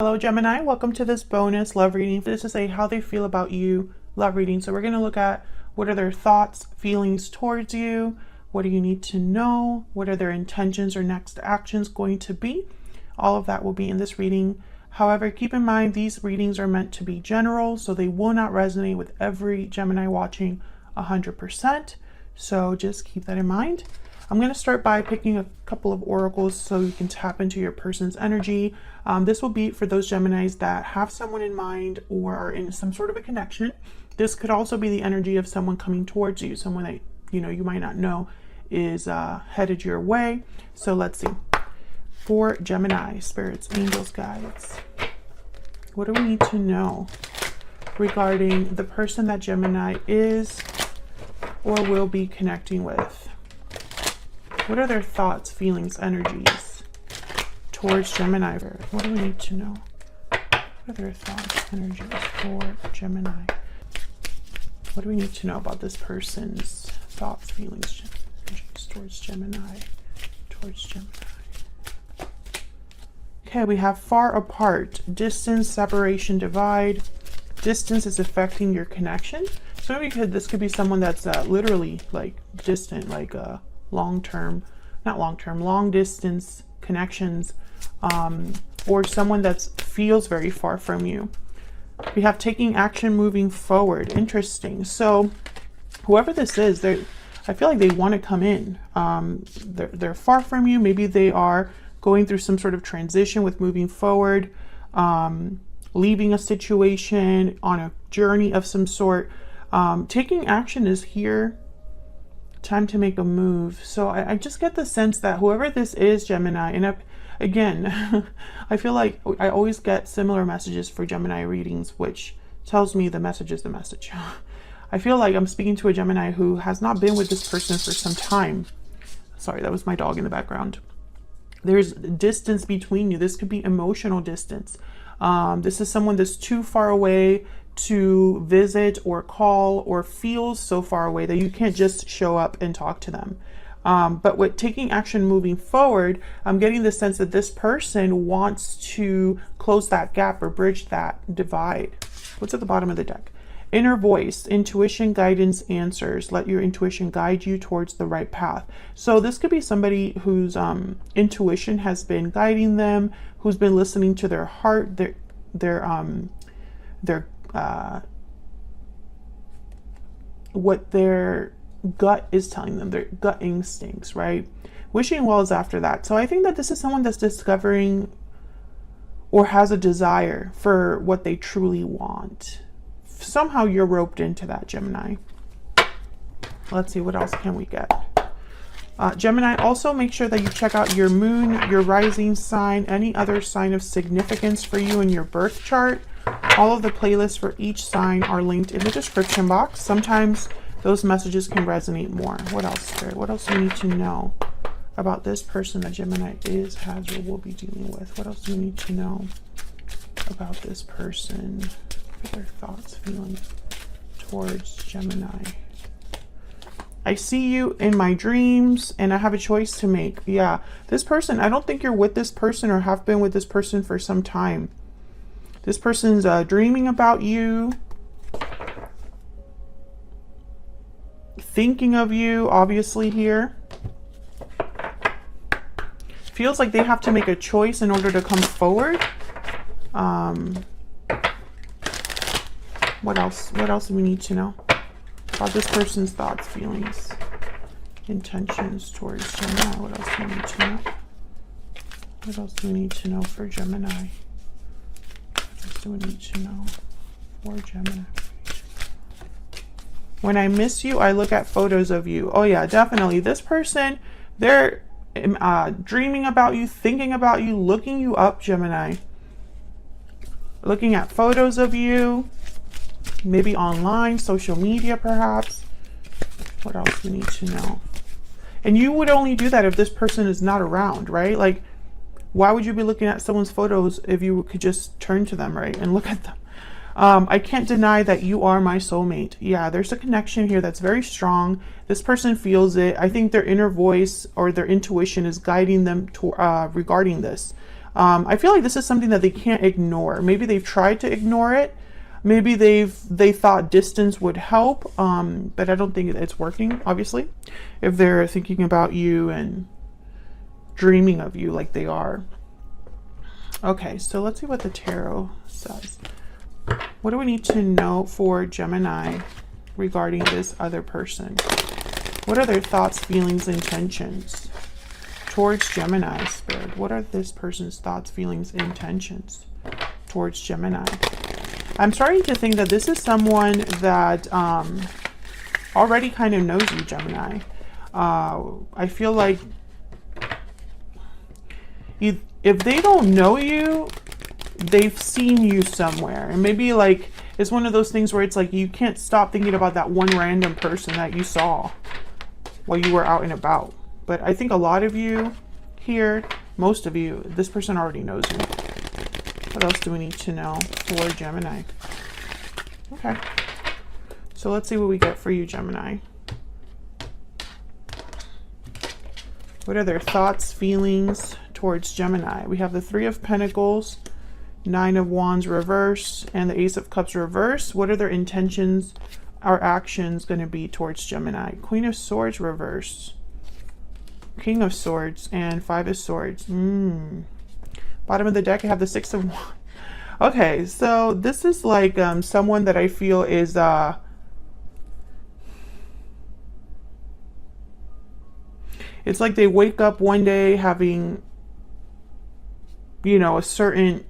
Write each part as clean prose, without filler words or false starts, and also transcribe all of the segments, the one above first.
Hello Gemini, welcome to this bonus love reading. This is a how they feel about you love reading. So we're going to look at what are their thoughts, feelings towards you, what do you need to know, what are their intentions or next actions going to be. All of that will be in this reading. However, keep in mind these readings are meant to be general, so they will not resonate with every Gemini watching 100%. So just keep that in mind. I'm going to start by picking a couple of oracles so you can tap into your person's energy. This will be for those Geminis that have someone in mind or are in some sort of a connection. This could also be the energy of someone coming towards you, someone that you might not know is headed your way. So let's see. For Gemini, spirits, angels, guides, what do we need to know regarding the person that Gemini is or will be connecting with? What are their thoughts, feelings, energies towards Gemini? What do we need to know? What are their thoughts, energies for Gemini? What do we need to know about this person's thoughts, feelings, energies towards Gemini? Okay, we have far apart, distance, separation, divide. Distance is affecting your connection. So maybe this could be someone that's literally like distant, like long distance connections, or someone that feels very far from you. We have taking action, moving forward. Interesting. So whoever this is, I feel like they want to come in. They're far from you. Maybe they are going through some sort of transition with moving forward, leaving a situation, on a journey of some sort. Taking action is here. Time to make a move. So I just get the sense that whoever this is, Gemini, and again, I feel like I always get similar messages for Gemini readings, which tells me the message is the message. I feel like I'm speaking to a Gemini who has not been with this person for some time. Sorry, that was my dog in the background. There's distance between you. This could be emotional distance. This is someone that's too far away to visit or call, or feels so far away that you can't just show up and talk to them. But with taking action, moving forward, I'm getting the sense that this person wants to close that gap or bridge that divide. What's at the bottom of the deck? Inner voice, intuition, guidance, answers. Let your intuition guide you towards the right path. So this could be somebody whose intuition has been guiding them, who's been listening to their heart, what their gut is telling them, their gut instincts, right? Wishing well is after that. So I think that this is someone that's discovering or has a desire for what they truly want. Somehow you're roped into that, Gemini. Let's see, what else can we get? Gemini, also make sure that you check out your moon, your rising sign, any other sign of significance for you in your birth chart. All of the playlists for each sign are linked in the description box. Sometimes those messages can resonate more. What else, Spirit? What else do we need to know about this person that Gemini is, has, or will be dealing with? What else do we need to know about this person? What are their thoughts, feelings towards Gemini? I see you in my dreams and I have a choice to make. Yeah, this person, I don't think you're with this person or have been with this person for some time. This person's dreaming about you, thinking of you, obviously here. Feels like they have to make a choice in order to come forward. What else? What else do we need to know about this person's thoughts, feelings, intentions towards Gemini? What else do we need to know? What else do we need to know for Gemini? Do we need to know for Gemini? When I miss you, I look at photos of you. Oh yeah, definitely. This person, they're dreaming about you, thinking about you, looking you up, Gemini. Looking at photos of you, maybe online, social media perhaps. What else do we need to know? And you would only do that if this person is not around, right? Like, why would you be looking at someone's photos if you could just turn to them, right, and look at them? I can't deny that you are my soulmate. Yeah, there's a connection here that's very strong. This person feels it. I think their inner voice or their intuition is guiding them to regarding this. I feel like this is something that they can't ignore. Maybe they've tried to ignore it. Maybe they thought distance would help, but I don't think it's working, obviously, if they're thinking about you and dreaming of you like they are. Okay, so let's see what the tarot says. What do we need to know for Gemini regarding this other person? What are their thoughts, feelings, intentions towards Gemini, Spirit? What are this person's thoughts, feelings, intentions towards Gemini? I'm starting to think that this is someone that already kind of knows you, Gemini. I feel like if they don't know you, they've seen you somewhere. And maybe like it's one of those things where it's like you can't stop thinking about that one random person that you saw while you were out and about. But I think a lot of you here, most of you, this person already knows you. What else do we need to know for Gemini? Okay. So let's see what we get for you, Gemini. What are their thoughts, feelings towards Gemini? We have the Three of Pentacles, Nine of Wands reverse, and the Ace of Cups reverse. What are their intentions or actions going to be towards Gemini? Queen of Swords reverse, King of Swords, and Five of Swords. Bottom of the deck, I have the Six of Wands. Okay, so this is like someone that I feel is it's like they wake up one day having, you know, a certain,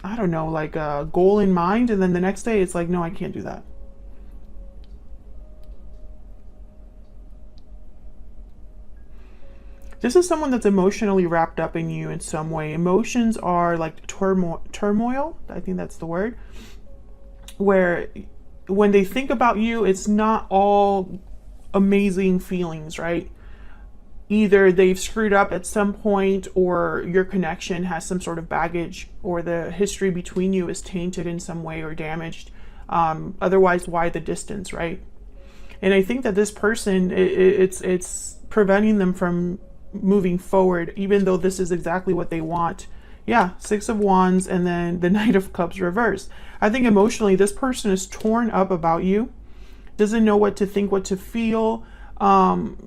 I don't know, like a goal in mind, and then the next day it's like, no, I can't do that. This is someone that's emotionally wrapped up in you in some way. Emotions are like turmoil, I think that's the word, where when they think about you, it's not all amazing feelings, right? Either they've screwed up at some point, or your connection has some sort of baggage, or the history between you is tainted in some way or damaged. Otherwise, why the distance, right? And I think that this person, it's preventing them from moving forward, even though this is exactly what they want. Yeah, Six of Wands, and then the Knight of Cups reverse. I think emotionally, this person is torn up about you, doesn't know what to think, what to feel.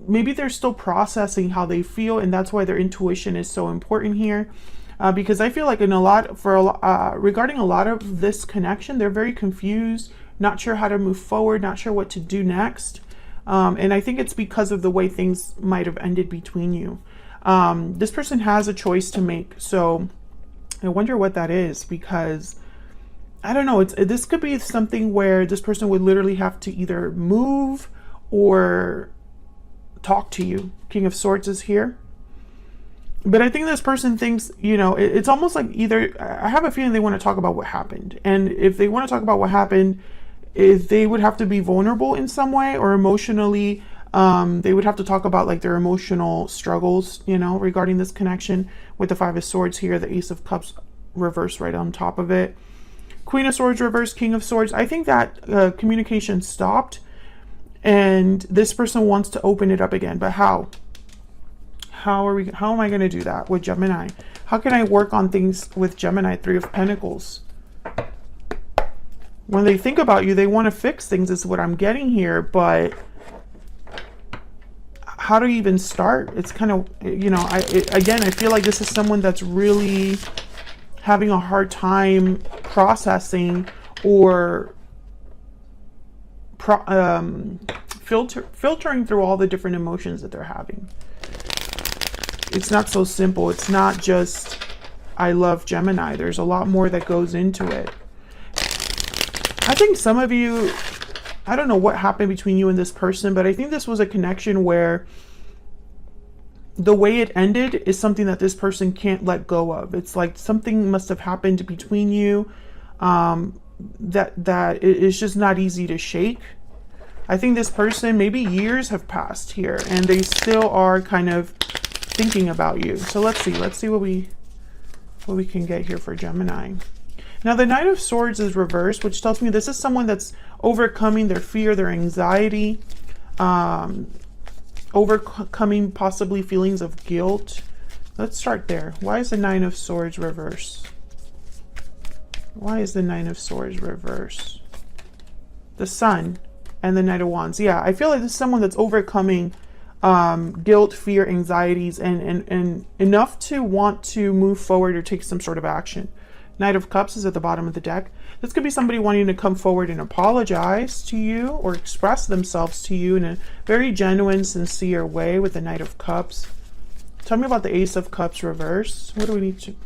Maybe they're still processing how they feel, and that's why their intuition is so important here. Because I feel like regarding a lot of this connection, they're very confused, not sure how to move forward, not sure what to do next. And I think it's because of the way things might have ended between you. This person has a choice to make. So I wonder what that is, because I don't know. This could be something where this person would literally have to either move or talk to you. King of Swords is here. But I think this person thinks, you know, it's almost like either, I have a feeling they want to talk about what happened. And if they want to talk about what happened, if they would have to be vulnerable in some way, or emotionally, they would have to talk about like their emotional struggles, you know, regarding this connection, with the Five of Swords here, the Ace of Cups reverse right on top of it. Queen of Swords reverse, King of Swords. I think that communication stopped, and this person wants to open it up again. But how? How am I going to do that with Gemini? How can I work on things with Gemini? Three of Pentacles. When they think about you, they want to fix things, is what I'm getting here. But how to even start? It's kind of, you know, again, I feel like this is someone that's really having a hard time processing or filtering through all the different emotions that they're having. It's not so simple. It's not just, I love Gemini. There's a lot more that goes into it. I think some of you, I don't know what happened between you and this person, but I think this was a connection where the way it ended is something that this person can't let go of. It's like something must have happened between you that it's just not easy to shake. I think this person, maybe years have passed here, and they still are kind of thinking about you. So let's see what we can get here for Gemini. Now the Knight of Swords is reversed, which tells me this is someone that's overcoming their fear, their anxiety, overcoming possibly feelings of guilt, Let's start there. Why is the Nine of Swords reverse? Why is the Nine of Swords reverse? The Sun and the Knight of Wands. Yeah, I feel like this is someone that's overcoming guilt, fear, anxieties, and enough to want to move forward or take some sort of action. Knight of Cups is at the bottom of the deck. This could be somebody wanting to come forward and apologize to you or express themselves to you in a very genuine, sincere way with the Knight of Cups. Tell me about the Ace of Cups reverse. What do we need to...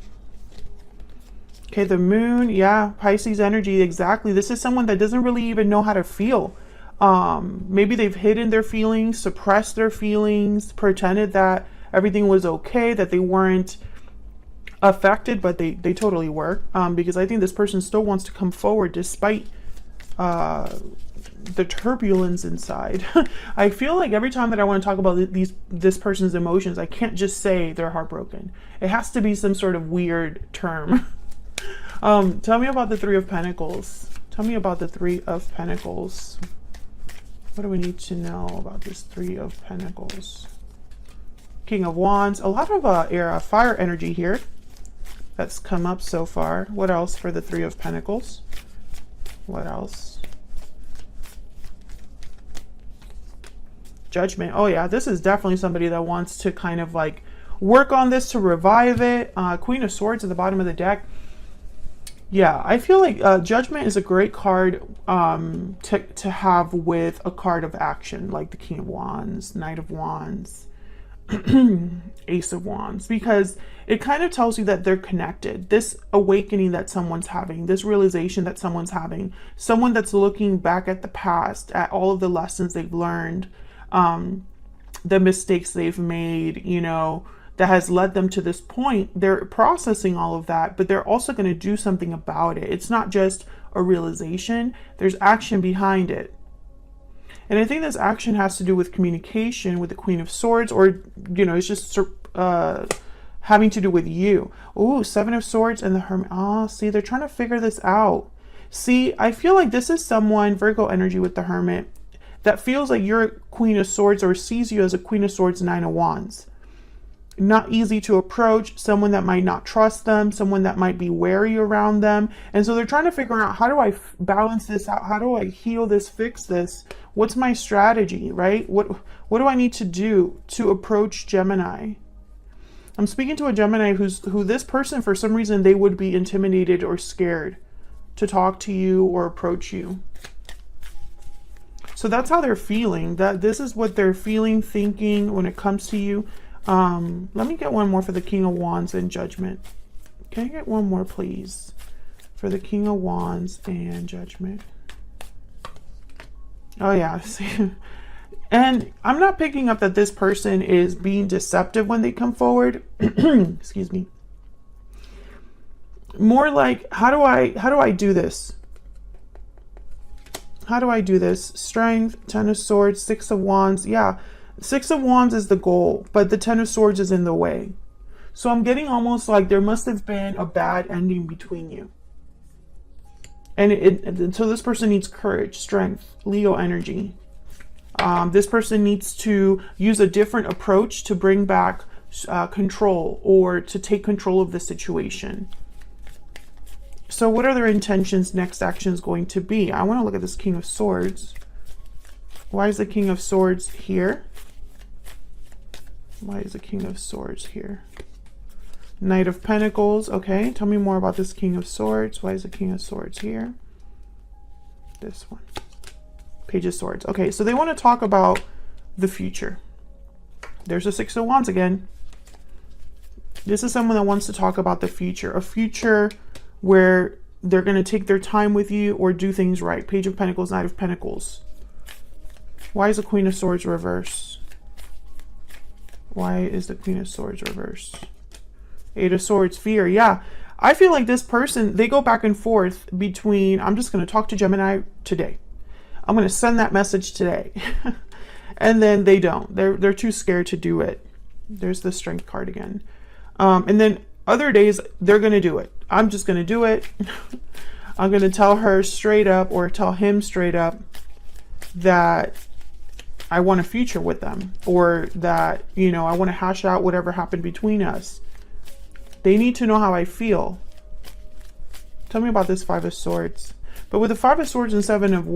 Okay, the Moon. Yeah, Pisces energy. Exactly. This is someone that doesn't really even know how to feel. Maybe they've hidden their feelings, suppressed their feelings, pretended that everything was okay, that they weren't affected, but they totally were. Because I think this person still wants to come forward despite the turbulence inside. I feel like every time that I want to talk about this person's emotions, I can't just say they're heartbroken. It has to be some sort of weird term. Tell me about the Three of Pentacles. Tell me about the Three of Pentacles. What do we need to know about this Three of Pentacles? King of Wands. A lot of fire energy here that's come up so far. What else for the Three of Pentacles? What else? Judgment. Oh yeah, this is definitely somebody that wants to kind of like work on this to revive it. Queen of Swords at the bottom of the deck. Yeah, I feel like Judgment is a great card to have with a card of action, like the King of Wands, Knight of Wands, Ace of Wands, because it kind of tells you that they're connected. This awakening that someone's having, this realization that someone's having, someone that's looking back at the past, at all of the lessons they've learned, the mistakes they've made, you know, that has led them to this point. They're processing all of that, but they're also going to do something about it. It's not just a realization, there's action behind it. And I think this action has to do with communication with the Queen of Swords, or, you know, it's just having to do with you. Ooh, Seven of Swords and the Hermit. Ah, see, they're trying to figure this out. See, I feel like this is someone, Virgo energy with the Hermit, that feels like you're a Queen of Swords or sees you as a Queen of Swords, Nine of Wands. Not easy to approach, someone that might not trust them, someone that might be wary around them. And so they're trying to figure out, how do I balance this out? How do I heal this, fix this? What's my strategy, right? What do I need to do to approach Gemini? I'm speaking to a Gemini who this person, for some reason, they would be intimidated or scared to talk to you or approach you. So that's how they're feeling. That this is what they're feeling, thinking when it comes to you. Let me get one more for the King of Wands and Judgment. Can I get one more, please, for the King of Wands and Judgment? Oh yeah, and I'm not picking up that this person is being deceptive when they come forward. Excuse me. More like, how do I do this? How do I do this? Strength, Ten of Swords, Six of Wands. Yeah. Six of Wands is the goal, but the Ten of Swords is in the way. So I'm getting almost like there must have been a bad ending between you. And so this person needs courage, strength, Leo energy. This person needs to use a different approach to bring back control, or to take control of the situation. So what are their intentions, next actions going to be? I want to look at this King of Swords. Why is the King of Swords here? Why is the King of Swords here? Knight of Pentacles. Okay, tell me more about this King of Swords. Why is the King of Swords here? This one. Page of Swords. Okay, so they want to talk about the future. There's the Six of Wands again. This is someone that wants to talk about the future. A future where they're going to take their time with you or do things right. Page of Pentacles, Knight of Pentacles. Why is the Queen of Swords reverse? Why is the Queen of Swords reverse? Eight of Swords, fear. Yeah, I feel like this person, they go back and forth between, I'm just going to talk to Gemini today. I'm going to send that message today. And then they don't. They're too scared to do it. There's the Strength card again. And then other days, they're going to do it. I'm just going to do it. I'm going to tell her straight up, or tell him straight up, that I want a future with them, or that, you know, I want to hash out whatever happened between us. They need to know how I feel. Tell me about this Five of Swords. But with the Five of Swords and Seven of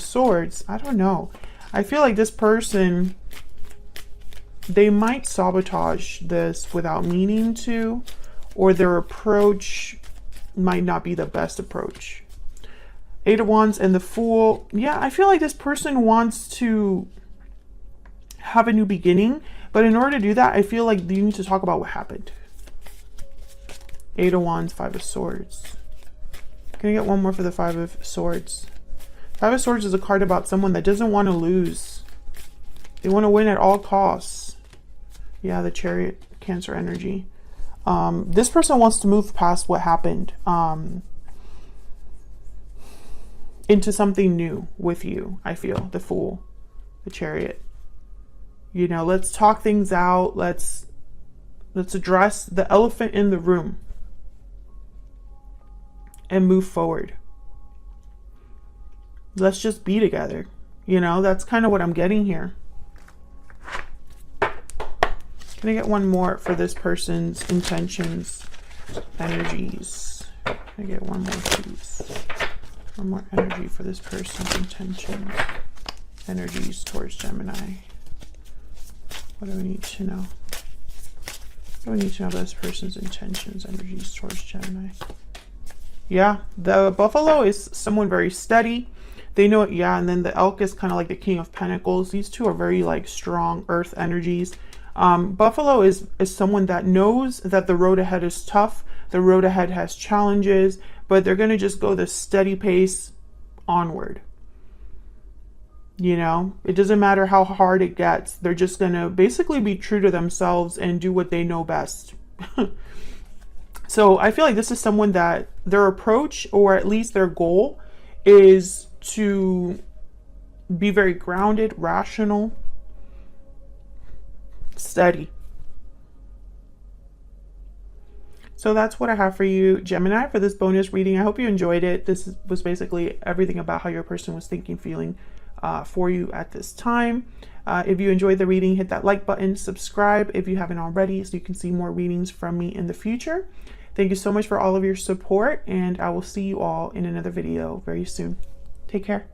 Swords, I don't know. I feel like this person, they might sabotage this without meaning to, or their approach might not be the best approach. Eight of Wands and the Fool. Yeah, I feel like this person wants to have a new beginning, but in order to do that, I feel like you need to talk about what happened. Eight of Wands, Five of Swords. Can I get one more for the Five of Swords? Five of Swords is a card about someone that doesn't want to lose. They want to win at all costs. Yeah, the Chariot, Cancer energy. This person wants to move past what happened into something new with you, I feel. The Fool, the Chariot. You know, let's talk things out. Let's address the elephant in the room and move forward. Let's just be together. You know, that's kind of what I'm getting here. Can I get one more for this person's intentions, energies? Can I get one more, please? One more energy for this person's intentions, energies towards Gemini. What do we need to know? What do we need to know about this person's intentions, energies towards Gemini? Yeah, the Buffalo is someone very steady. They know it, yeah, and then the Elk is kind of like the King of Pentacles. These two are very like strong earth energies. Buffalo is someone that knows that the road ahead is tough. The road ahead has challenges, but they're going to just go the steady pace onward. You know, it doesn't matter how hard it gets. They're just going to basically be true to themselves and do what they know best. So I feel like this is someone that their approach, or at least their goal, is to be very grounded, rational, steady. So that's what I have for you, Gemini, for this bonus reading. I hope you enjoyed it. This was basically everything about how your person was thinking, feeling for you at this time. If you enjoyed the reading, hit that like button, subscribe if you haven't already, so you can see more readings from me in the future. Thank you so much for all of your support, and I will see you all in another video very soon. Take care.